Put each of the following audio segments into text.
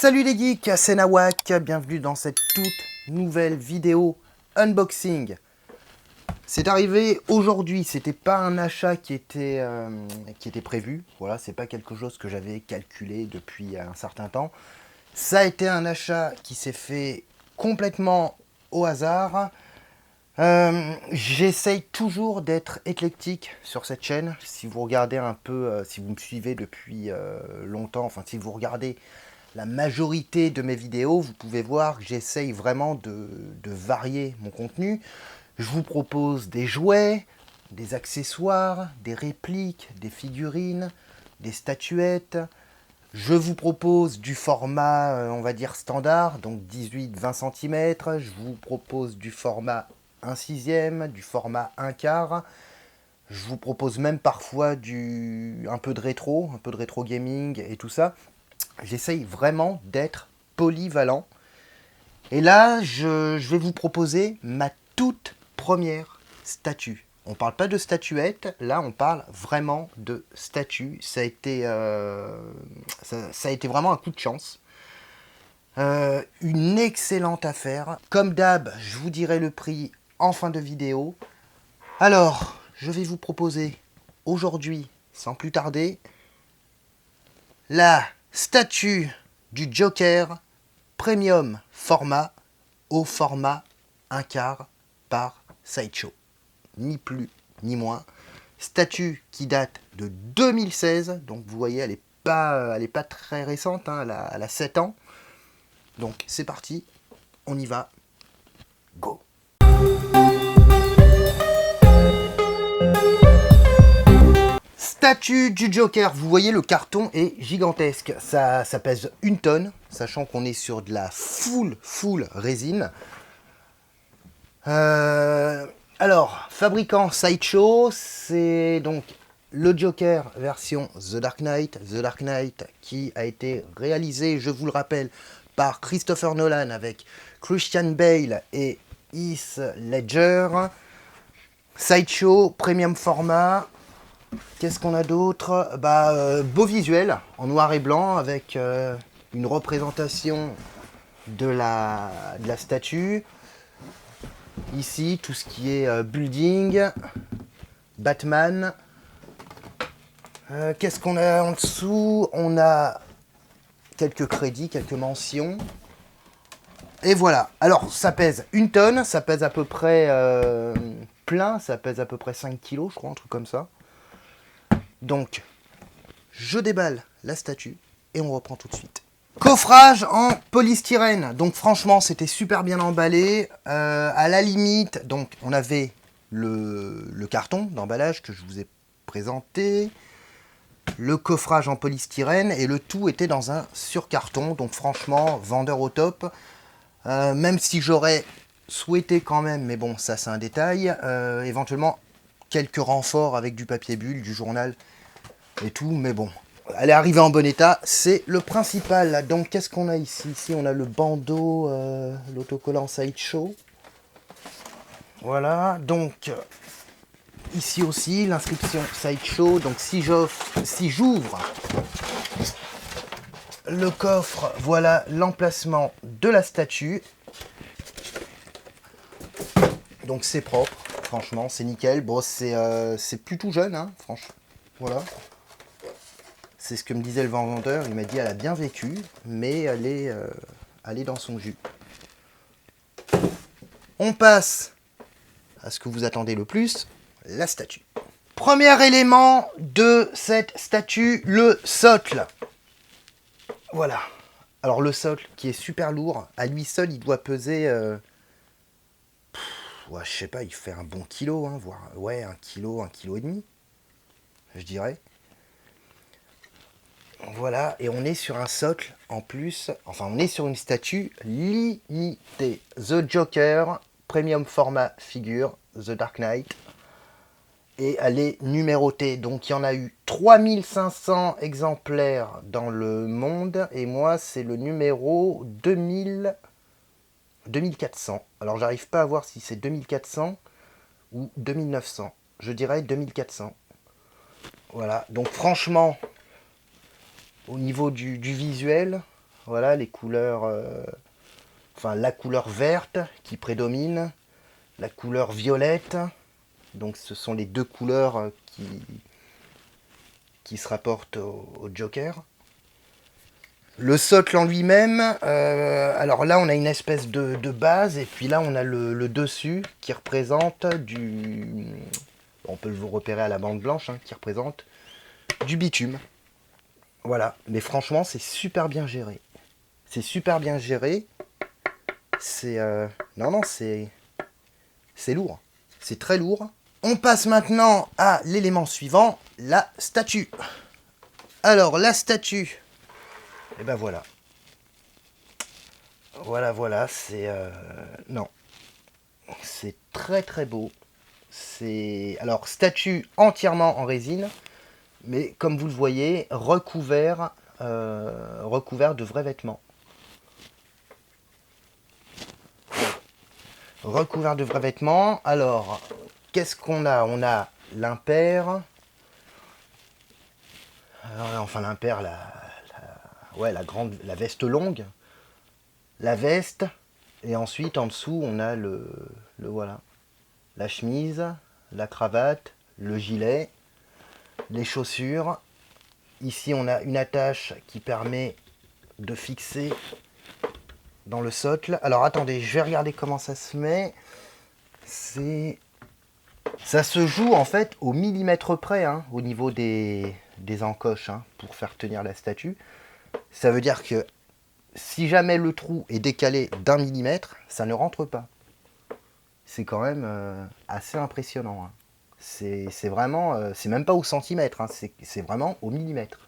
Salut les geeks, c'est Nawak, bienvenue dans cette toute nouvelle vidéo unboxing. C'est arrivé aujourd'hui, c'était pas un achat qui était prévu, voilà, c'est pas quelque chose que j'avais calculé depuis un certain temps. Ça a été un achat qui s'est fait complètement au hasard. J'essaye toujours d'être éclectique sur cette chaîne. Si vous regardez un peu, si vous me suivez depuis longtemps, enfin si vous regardez la majorité de mes vidéos, vous pouvez voir que j'essaye vraiment de varier mon contenu. Je vous propose des jouets, des accessoires, des répliques, des figurines, des statuettes. Je vous propose du format, on va dire standard, donc 18-20 cm. Je vous propose du format 1/6, du format 1/4. Je vous propose même parfois un peu de rétro gaming et tout ça. J'essaye vraiment d'être polyvalent. Et là, je vais vous proposer ma toute première statue. On ne parle pas de statuette, là on parle vraiment de statue. Ça a été vraiment un coup de chance. Une excellente affaire. Comme d'hab, je vous dirai le prix en fin de vidéo. Alors, je vais vous proposer aujourd'hui, sans plus tarder, la statue du Joker Premium format au format 1/4 par Sideshow. Ni plus ni moins. Statue qui date de 2016, donc vous voyez elle est pas très récente, hein, elle a 7 ans. Donc c'est parti, on y va, go. Statue du Joker, vous voyez le carton est gigantesque, ça pèse 1 tonne, sachant qu'on est sur de la full résine. Alors, fabricant Sideshow, c'est donc le Joker version The Dark Knight. The Dark Knight qui a été réalisé, je vous le rappelle, par Christopher Nolan avec Christian Bale et Heath Ledger. Sideshow, premium format. Qu'est-ce qu'on a d'autre? Beau visuel, en noir et blanc, avec une représentation de la statue. Ici, tout ce qui est building, Batman. Qu'est-ce qu'on a en dessous? On a quelques crédits, quelques mentions. Et voilà. Alors, ça pèse 1 tonne, ça pèse à peu près plein, ça pèse à peu près 5 kilos, je crois, un truc comme ça. Donc, je déballe la statue et on reprend tout de suite. Coffrage en polystyrène, donc franchement c'était super bien emballé, à la limite, donc on avait le carton d'emballage que je vous ai présenté, le coffrage en polystyrène et le tout était dans un surcarton, donc franchement vendeur au top, même si j'aurais souhaité quand même, mais bon ça c'est un détail, éventuellement quelques renforts avec du papier bulle, du journal et tout, mais bon. Elle est arrivée en bon état, c'est le principal. Donc, qu'est-ce qu'on a ici? Ici, on a le bandeau, l'autocollant Sideshow. Voilà, donc, ici aussi, l'inscription Sideshow. Donc, si j'ouvre le coffre, voilà l'emplacement de la statue. Donc, c'est propre, franchement, c'est nickel. Bon, c'est plutôt jeune, hein, franchement. Voilà. C'est ce que me disait le vendeur, il m'a dit elle a bien vécu, mais elle est dans son jus. On passe à ce que vous attendez le plus, la statue. Premier élément de cette statue, le socle. Voilà. Alors le socle qui est super lourd, à lui seul il doit peser... je sais pas, il fait un bon kilo, hein, voire ouais, 1 kilo et demi, je dirais. Voilà, et on est sur un socle en plus, enfin on est sur une statue limitée. The Joker, premium format figure, The Dark Knight. Et elle est numérotée, donc il y en a eu 3500 exemplaires dans le monde, et moi c'est le numéro 2400. Alors j'arrive pas à voir si c'est 2400 ou 2900. Je dirais 2400. Voilà, donc franchement... Au niveau du visuel, Voilà les couleurs, enfin la couleur verte qui prédomine, la couleur violette. Donc ce sont les deux couleurs qui se rapportent au Joker. Le socle en lui-même, alors là on a une espèce de base et puis là on a le dessus qui représente du... On peut le repérer à la bande blanche, hein, qui représente du bitume. Voilà, mais franchement c'est super bien géré. C'est super bien géré. C'est... Non, c'est lourd. C'est très lourd. On passe maintenant à l'élément suivant, la statue. Alors la statue... Et ben voilà. Voilà, c'est... Non. C'est très très beau. C'est... Alors, statue entièrement en résine, mais comme vous le voyez, recouvert de vrais vêtements. Recouvert de vrais vêtements. Alors, qu'est-ce qu'on a? On a l'impair. Enfin, l'impair, la veste longue. La veste. Et ensuite, en dessous, on a voilà. La chemise, la cravate, le gilet, les chaussures. Ici, on a une attache qui permet de fixer dans le socle. Alors, attendez, je vais regarder comment ça se met. Ça se joue, en fait, au millimètre près, hein, au niveau des encoches, hein, pour faire tenir la statue. Ça veut dire que si jamais le trou est décalé d'1 millimètre, ça ne rentre pas. C'est quand même assez impressionnant, hein. C'est vraiment, c'est même pas au centimètre, hein, c'est vraiment au millimètre.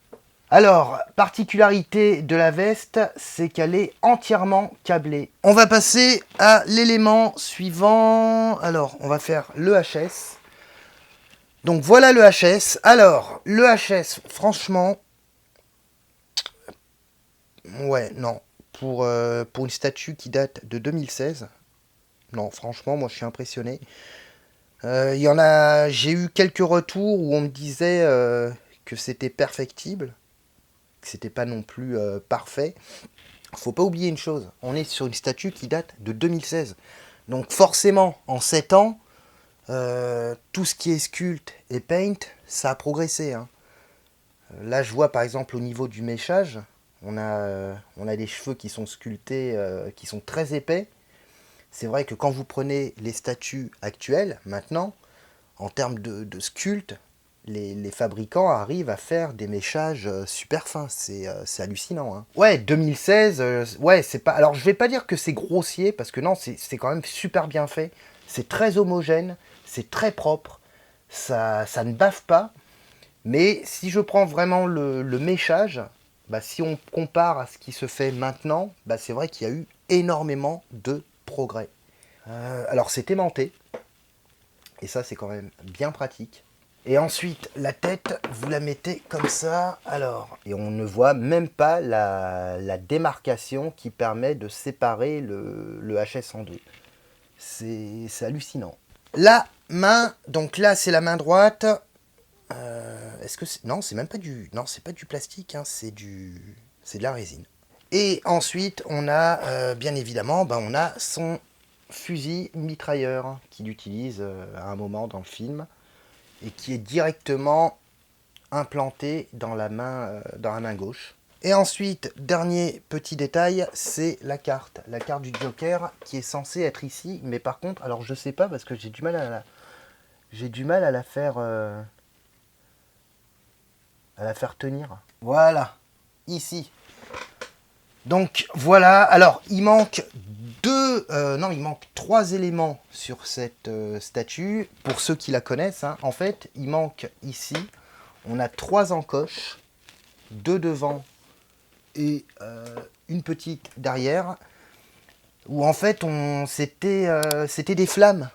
Alors, particularité de la veste, c'est qu'elle est entièrement câblée. On va passer à l'élément suivant. Alors, on va faire le HS. Donc voilà le HS. Alors, le HS, franchement, ouais, non. Pour une statue qui date de 2016, non, franchement, moi je suis impressionné. J'ai eu quelques retours où on me disait que c'était perfectible, que c'était pas non plus parfait. Faut pas oublier une chose, on est sur une statue qui date de 2016. Donc forcément, en 7 ans, tout ce qui est sculpte et paint, ça a progressé, hein. Là, je vois par exemple au niveau du méchage, on a des cheveux qui sont sculptés, qui sont très épais. C'est vrai que quand vous prenez les statues actuelles, maintenant, en termes de sculpte, les fabricants arrivent à faire des méchages super fins. C'est hallucinant, hein. Ouais, 2016, ouais, c'est pas... Alors, je vais pas dire que c'est grossier, parce que non, c'est quand même super bien fait. C'est très homogène, c'est très propre, ça ne bave pas. Mais si je prends vraiment le méchage, bah, si on compare à ce qui se fait maintenant, bah, c'est vrai qu'il y a eu énormément de progrès. Alors c'est aimanté, et ça c'est quand même bien pratique. Et ensuite la tête, vous la mettez comme ça, alors, et on ne voit même pas la démarcation qui permet de séparer le HS en deux. C'est hallucinant. La main, donc là c'est la main droite. Est-ce que c'est... Non, c'est même pas du... Non, c'est pas du plastique, hein, c'est de la résine. Et ensuite, on a, bien évidemment, on a son fusil mitrailleur qu'il utilise à un moment dans le film et qui est directement implanté dans la main gauche. Et ensuite, dernier petit détail, c'est la carte du Joker qui est censée être ici, mais par contre, alors je sais pas parce que j'ai du mal à la faire tenir. Voilà, ici. Donc voilà, alors il manque il manque 3 éléments sur cette statue, pour ceux qui la connaissent, hein. En fait, il manque ici, on a 3 encoches, 2 devant et une petite derrière, où en fait c'était des flammes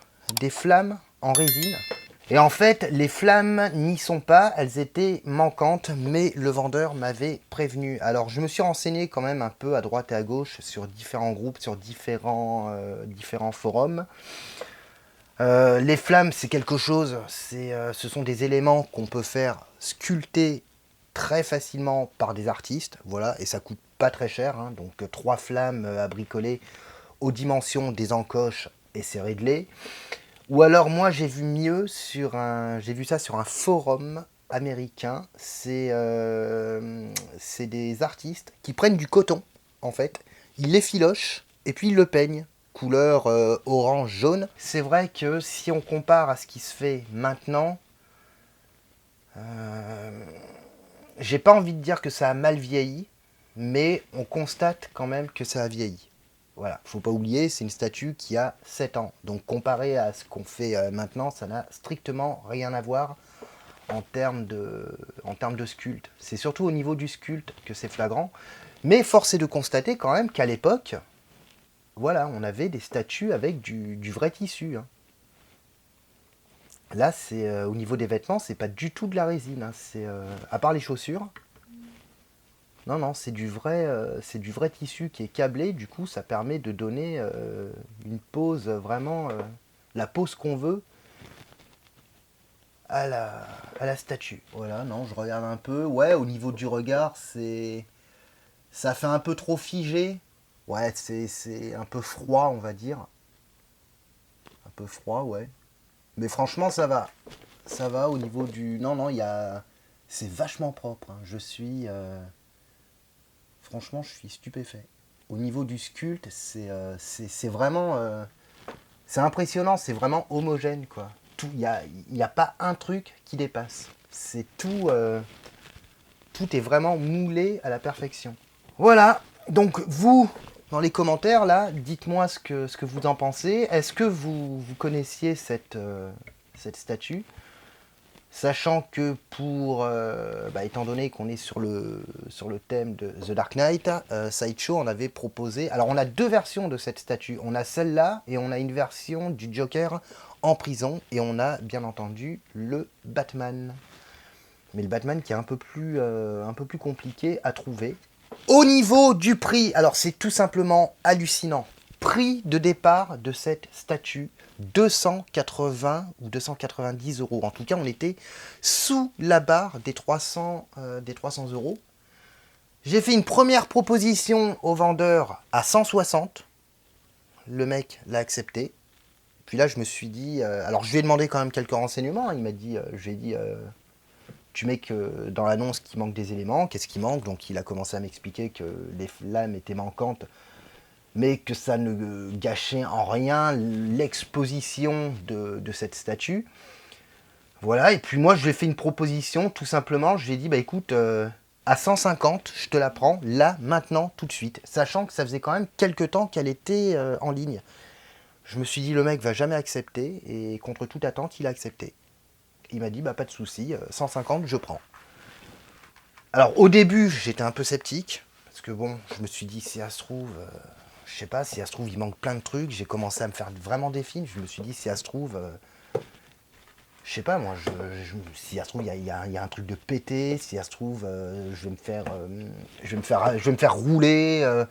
en résine. Et en fait, les flammes n'y sont pas, elles étaient manquantes, mais le vendeur m'avait prévenu. Alors, je me suis renseigné quand même un peu à droite et à gauche sur différents groupes, sur différents forums. Les flammes, c'est quelque chose, ce sont des éléments qu'on peut faire sculpter très facilement par des artistes, voilà, et ça coûte pas très cher, hein, donc 3 flammes à bricoler aux dimensions des encoches et c'est réglé. Ou alors moi j'ai vu mieux j'ai vu ça sur un forum américain. C'est des artistes qui prennent du coton en fait, ils l'effilochent et puis ils le peignent couleur orange jaune. C'est vrai que si on compare à ce qui se fait maintenant, j'ai pas envie de dire que ça a mal vieilli, mais on constate quand même que ça a vieilli. Voilà, faut pas oublier, c'est une statue qui a 7 ans. Donc comparé à ce qu'on fait maintenant, ça n'a strictement rien à voir en termes de sculpte. C'est surtout au niveau du sculpte que c'est flagrant. Mais force est de constater quand même qu'à l'époque, voilà, on avait des statues avec du vrai tissu, hein. Là, c'est au niveau des vêtements, c'est pas du tout de la résine, hein. C'est à part les chaussures. Non, non, c'est du vrai tissu qui est câblé. Du coup, ça permet de donner une pose vraiment, la pose qu'on veut à la statue. Voilà, non, je regarde un peu. Ouais, au niveau du regard, ça fait un peu trop figé. Ouais, c'est un peu froid, on va dire. Un peu froid, ouais. Mais franchement, ça va. Ça va au niveau du. Non, non, c'est vachement propre, hein. Franchement, je suis stupéfait. Au niveau du sculpte, c'est vraiment. C'est impressionnant, c'est vraiment homogène, quoi. Il y a pas un truc qui dépasse. C'est tout. Tout est vraiment moulé à la perfection. Voilà. Donc, vous, dans les commentaires, là, dites-moi ce que vous en pensez. Est-ce que vous connaissiez cette statue? Sachant que étant donné qu'on est sur le thème de The Dark Knight, Sideshow en avait proposé. Alors on a deux versions de cette statue. On a celle-là et on a une version du Joker en prison. Et on a bien entendu le Batman. Mais le Batman qui est un peu plus compliqué à trouver. Au niveau du prix, alors c'est tout simplement hallucinant. Prix de départ de cette statue, 280 ou 290 euros. En tout cas, on était sous la barre des 300 euros. J'ai fait une première proposition au vendeur à 160. Le mec l'a accepté. Puis là, je me suis dit... alors, je lui ai demandé quand même quelques renseignements, hein. Il m'a dit... je lui ai dit... tu mets que dans l'annonce qu'il manque des éléments. Qu'est-ce qui manque? Donc, il a commencé à m'expliquer que les flammes étaient manquantes, mais que ça ne gâchait en rien l'exposition de cette statue. Voilà, et puis moi je lui ai fait une proposition, tout simplement, je lui ai dit, bah écoute, à 150, je te la prends, là, maintenant, tout de suite, sachant que ça faisait quand même quelques temps qu'elle était en ligne. Je me suis dit, le mec va jamais accepter, et contre toute attente, il a accepté. Il m'a dit, bah pas de souci, 150, je prends. Alors au début, j'étais un peu sceptique, parce que bon, je me suis dit, si ça se trouve... je sais pas, si ça se trouve, il manque plein de trucs. J'ai commencé à me faire vraiment des films. Je me suis dit, si ça se trouve, je sais pas, moi, si ça se trouve, il y a un truc de pété. Si ça se trouve, je vais me faire rouler.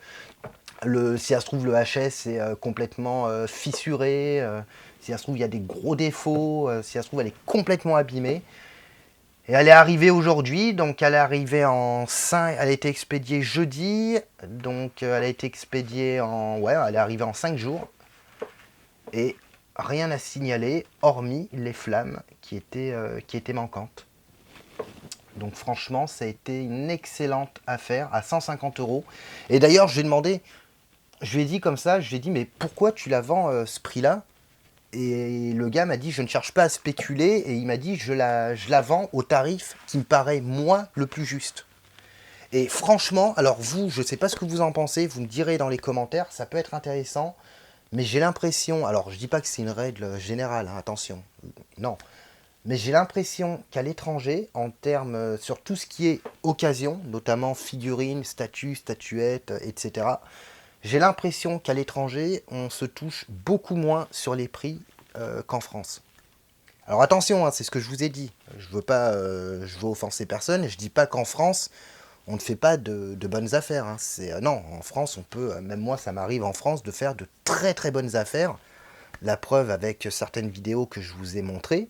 Si ça se trouve, le HS est complètement fissuré. Si ça se trouve, il y a des gros défauts. Si ça se trouve, elle est complètement abîmée. Et elle est arrivée aujourd'hui, donc elle est arrivée en 5, elle a été expédiée jeudi, donc elle a été expédiée elle est arrivée en 5 jours. Et rien à signaler, hormis les flammes qui étaient manquantes. Donc franchement, ça a été une excellente affaire à 150 euros. Et d'ailleurs, je lui ai dit comme ça, je lui ai dit, mais pourquoi tu la vends ce prix-là? Et le gars m'a dit, je ne cherche pas à spéculer. Et il m'a dit, je la vends au tarif qui me paraît, moi, le plus juste. Et franchement, alors vous, je ne sais pas ce que vous en pensez. Vous me direz dans les commentaires, ça peut être intéressant. Mais j'ai l'impression, alors je ne dis pas que c'est une règle générale, hein, attention. Non. Mais j'ai l'impression qu'à l'étranger, en termes, sur tout ce qui est occasion, notamment figurines, statues, statuettes, etc., j'ai l'impression qu'à l'étranger, on se touche beaucoup moins sur les prix qu'en France. Alors attention, hein, c'est ce que je vous ai dit. Je veux offenser personne. Je dis pas qu'en France, on ne fait pas de bonnes affaires, hein. Non, en France, on peut, même moi, ça m'arrive en France de faire de très très bonnes affaires. La preuve avec certaines vidéos que je vous ai montrées.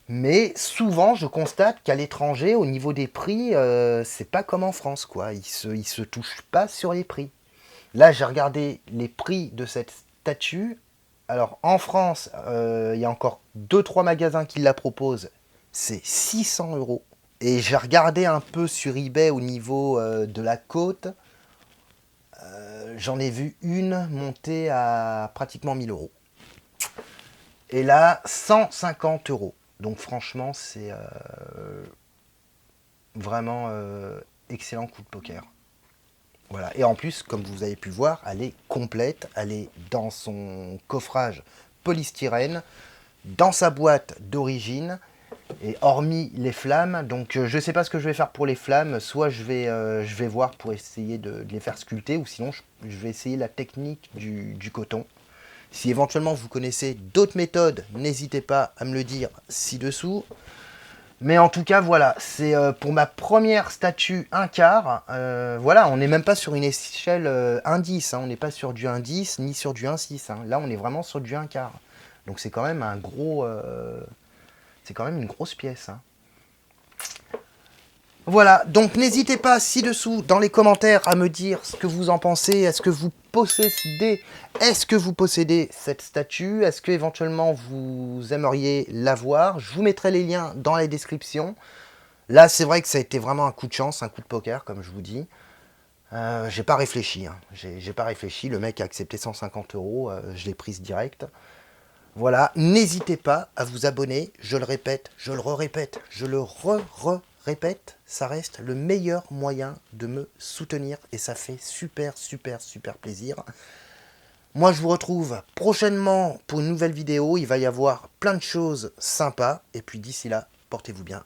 Mais souvent, je constate qu'à l'étranger, au niveau des prix, c'est pas comme en France, quoi. Ils se touchent pas sur les prix. Là, j'ai regardé les prix de cette statue. Alors, en France, il y a encore deux trois magasins qui la proposent. C'est 600 euros. Et j'ai regardé un peu sur eBay au niveau de la côte. J'en ai vu une monter à pratiquement 1000 euros. Et là, 150 euros. Donc franchement, c'est vraiment excellent coup de poker. Voilà. Et en plus, comme vous avez pu voir, elle est complète. Elle est dans son coffrage polystyrène, dans sa boîte d'origine. Et hormis les flammes, donc je ne sais pas ce que je vais faire pour les flammes. Soit je vais voir pour essayer de les faire sculpter, ou sinon je vais essayer la technique du coton. Si éventuellement vous connaissez d'autres méthodes, n'hésitez pas à me le dire ci-dessous. Mais en tout cas, voilà, c'est pour ma première statue 1 quart. Voilà, on n'est même pas sur une échelle 1,10. Hein, on n'est pas sur du 1,10 ni sur du 1,6. Hein. Là, on est vraiment sur du 1 quart. Donc c'est quand même un gros... c'est quand même une grosse pièce. Hein. Voilà, donc n'hésitez pas ci-dessous dans les commentaires à me dire ce que vous en pensez. Est-ce que vous possédez cette statue? Est-ce que éventuellement vous aimeriez la voir? Je vous mettrai les liens dans la description. Là, c'est vrai que ça a été vraiment un coup de chance, un coup de poker, comme je vous dis. J'ai pas réfléchi. Hein. J'ai pas réfléchi. Le mec a accepté 150 euros. Je l'ai prise direct. Voilà, n'hésitez pas à vous abonner, je le répète, je le répète, je le répète, ça reste le meilleur moyen de me soutenir et ça fait super plaisir. Moi je vous retrouve prochainement pour une nouvelle vidéo, il va y avoir plein de choses sympas et puis d'ici là, portez-vous bien